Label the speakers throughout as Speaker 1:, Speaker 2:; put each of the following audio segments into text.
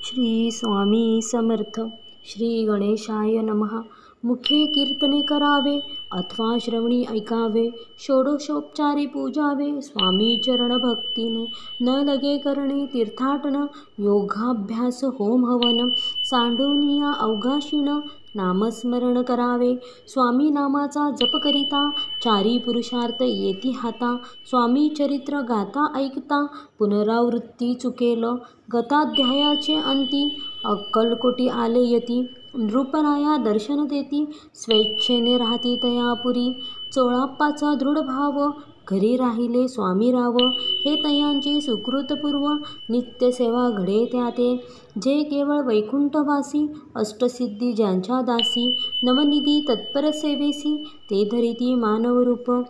Speaker 1: श्री स्वामी समर्थ. श्री गणेशाय नमः. मुखे कीर्तने करावे अथवा श्रवणी ऐकावे, षोडशोपचारी पूजावे स्वामी चरण भक्तीने. न लगे करणे तीर्थाटन, योगाभ्यास होम हवन, सांडूनिया अवघाशीण नामस्मरण करावे. स्वामी नामाचा जप करिता, चारी पुरुषार्थ येती हाता. स्वामी चरित्र गाता ऐकता, पुनरावृत्ती चुकेल गताध्यायाचे अंती. अक्कलकोटी आले यती, नृपराया दर्शन देती, स्वेच्छेने राहती तयापुरी. चोळाप्पाचा दृढ भाव, घरी राहिले स्वामी राव. हे तयांचे सुकृतपूर्व, नित्यसेवा घडे त्याते. जे केवळ वैकुंठवासी, अष्टसिद्धी ज्यांच्या दासी. नवनिधी तत्पर सेवेसी, ते धरिती मानवरूप.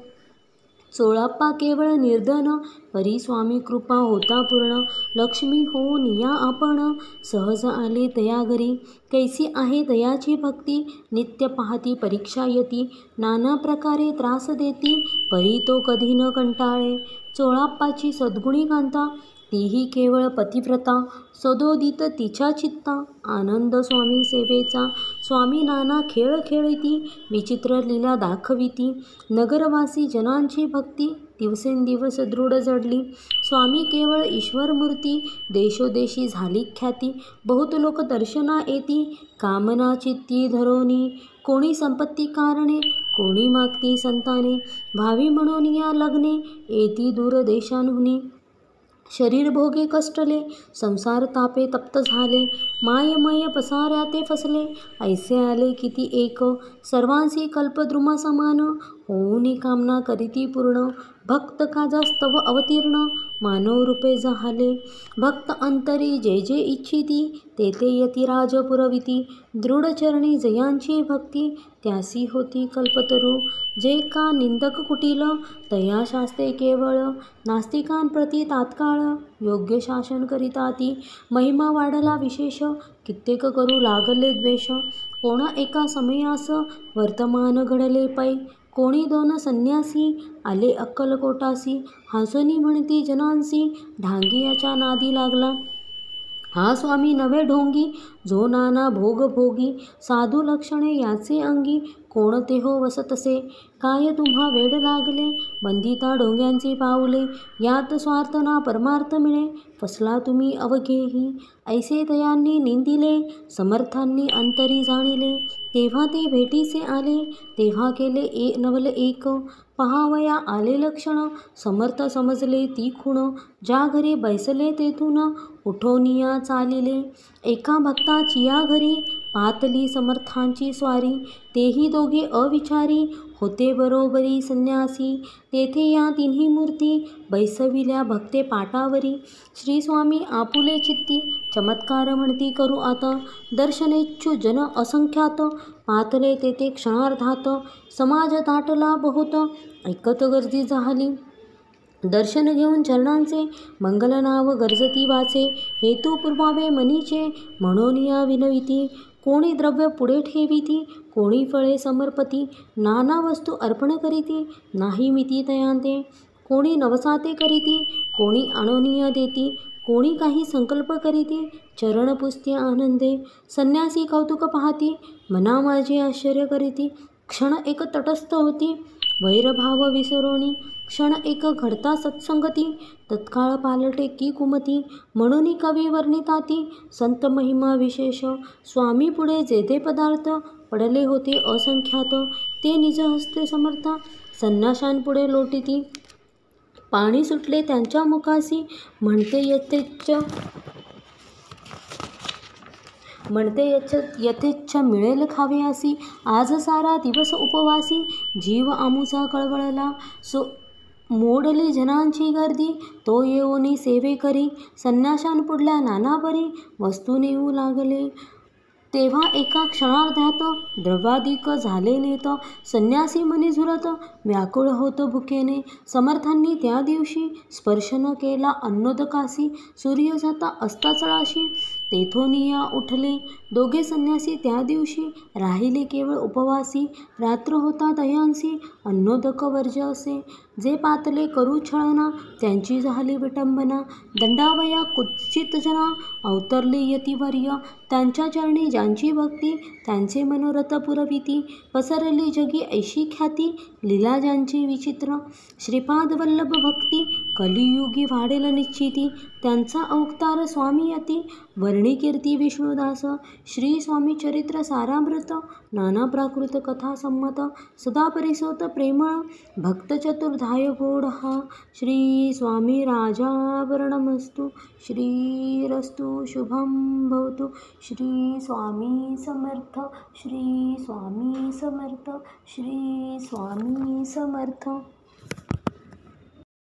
Speaker 1: चोळाप्पा केवळ निर्धन, परी स्वामी कृपा होता पूर्ण. लक्ष्मी होऊन या आपण, सहज आले तया घरी. कैसी आहे तयाची भक्ती, नित्य पाहती परीक्षा येती. नाना प्रकारे त्रास देती, परी तो कधी न कंटाळे. चोळाप्पाची सद्गुणी कांता, तीही केवळ पतिव्रता. सदोदित तिच्या चित्ता, आनंद स्वामी सेवेचा. स्वामी नाना खेळ खेळिती, विचित्र लीला दाखविती. नगरवासी जनांची भक्ती, दिवसेंदिवस दृढ जडली. स्वामी केवळ ईश्वरमूर्ती, देशोदेशी झाली ख्याती. बहुत लोक दर्शना येती, कामना चित्ती धरोनी. कोणी संपत्ती कारणे, कोणी मागती संताने. भावी म्हणून या लग्ने, येती दूर देशांहुनी. शरीर भोगे कष्टले, संसार तापे तप्त झाले. मायमय पसाऱ्या ते फसले, ऐसे आले किती एक. सर्वांसी कल्पद्रुमा समान, होऊनी कामना करीती पूर्ण. भक्त काजा स्तव अवतीर्ण, मानव रूपे झाले. भक्त अंतरी जे जे इच्छिती, ते ते यतिराज पुरविती. दृढचरणी जयांची भक्ती, त्यासी होती कल्पतरू. जे का निंदक कुटील, तया शास्ते केवळ. नास्तिकांप्रती तात्काळ, योग्य शासन करिता ती. महिमा वाढला विशेष, कित्येक करू लागले द्वेष. कोणा एका समयास, वर्तमान घडले पै. कोणी दोन संन्यासी, आले अक्कलकोटासी. हसुनी म्हणती जनांसी, ढांगी याच्या नादी लागला. हा स्वामी नवे ढोंगी, जो नाना भोग भोगी. साधू लक्षणे याचे अंगी, कोणते हो वसतसे. काय तुम्हा वेड लागले, बंदिता ढोंग्यांची पाऊले. यात स्वार्थ ना परमार्थ मिळे, फसला तुम्ही अवघेही. ऐसे तयांनी निंदिले, समर्थांनी अंतरी जाणिले. तेव्हा ते भेटीसे आले, तेव्हा केले नवल एक. पहावया आले लक्षण, समर्थ समजले ती खूण. ज्या घरी बैसले तेथून, उठोनिया चालिले. एका भक्ताची या घरी, पातली समर्थांची स्वारी. तेही दोघे अविचारी, होते बरोबरी संन्यासी. तेथे या तिन्ही मूर्ती, बैसविल्या भक्ते पाटावरी. श्री स्वामी आपुले चित्ती, चमत्कार म्हणती करू आता. दर्शनेच्छू जन असंख्यात, पातले तेथे क्षणार्धात. समाज दाटला बहुत, ऐकत गर्दी झाली. दर्शन घेऊन चरणांचे, मंगल नाव गर्जती वाचे. हेतू पुरवावे मनीचे, म्हणून या विनविती. कोणी द्रव्य पुढे ठेविती, कोणी फळे समर्पती. नाना वस्तू अर्पण करीती, नाही मिती तयांते. कोणी नवसाते करीती, कोणी आणोनिया देती. कोणी काही संकल्प करीती, चरण पुजती आनंदे. संन्यासी कौतुक पाहती, मना माझे आश्चर्य करीती. क्षण एक तटस्थ होती, वैरभाव विसरोनी. क्षण एक घडता सत्संगती, तत्काळ पालटे की कुमती. म्हणून कवी वर्णिताती, संत महिमा विशेष. स्वामी पुढे जे ते पदार्थ, पडले होते असंख्यात. ते निज हस्ते समर्था, संन्याशांपुढे लोटिती. पाणी सुटले त्यांच्या मुखासी, म्हणते यथेच्छ मिळेल खावयासी. आज सारा दिवस उपवासी, जीव आमुचा कळवळला. मोडली जनांची गर्दी, तो येऊनी सेवे करी. संन्याशांपुढल्या नाना परी, वस्तू नेऊ लागले. तेव्हा एका क्षणार्धात, द्रव्याधिक झाले नेत. संन्यासी मनी झुरत, व्याकुळ होत भुकेने. समर्थांनी त्या दिवशी, स्पर्श न केला अन्नोदकासी. सूर्य जाता अस्ताचळाशी, तेथोनिया उठले. दोघे संन्यासी त्या दिवशी राहिले केवळ उपवासी. रात्र होता तयांसी अन्नोदक वर्ज्य असे. जे पातले करू छळना त्यांची झाली विटंबना. दंडावया कुत्सित जना अवतरले यतिवर्य. त्यांच्या चरणी ज्यांची भक्ती त्यांचे मनोरथ पुरविती. पसरली जगी ऐशी ख्याती लीला ज्यांची विचित्र. श्रीपाद वल्लभ भक्ती कलियुगी वाढेल निश्चिती. त्यांचा अवतार स्वामी यती वर्णी कीर्ती विष्णुदास. श्री स्वामी चरित्र सारामृत नाना प्राकृत कथा संमत. सदा परिसोत प्रेमळ भक्त चतुर्धाय गोड हा. श्री स्वामी राजावरणमस्तु. श्रीरस्तु शुभं भवतु. श्री स्वामी समर्थ. श्री स्वामी समर्थ. श्री स्वामी समर्थ.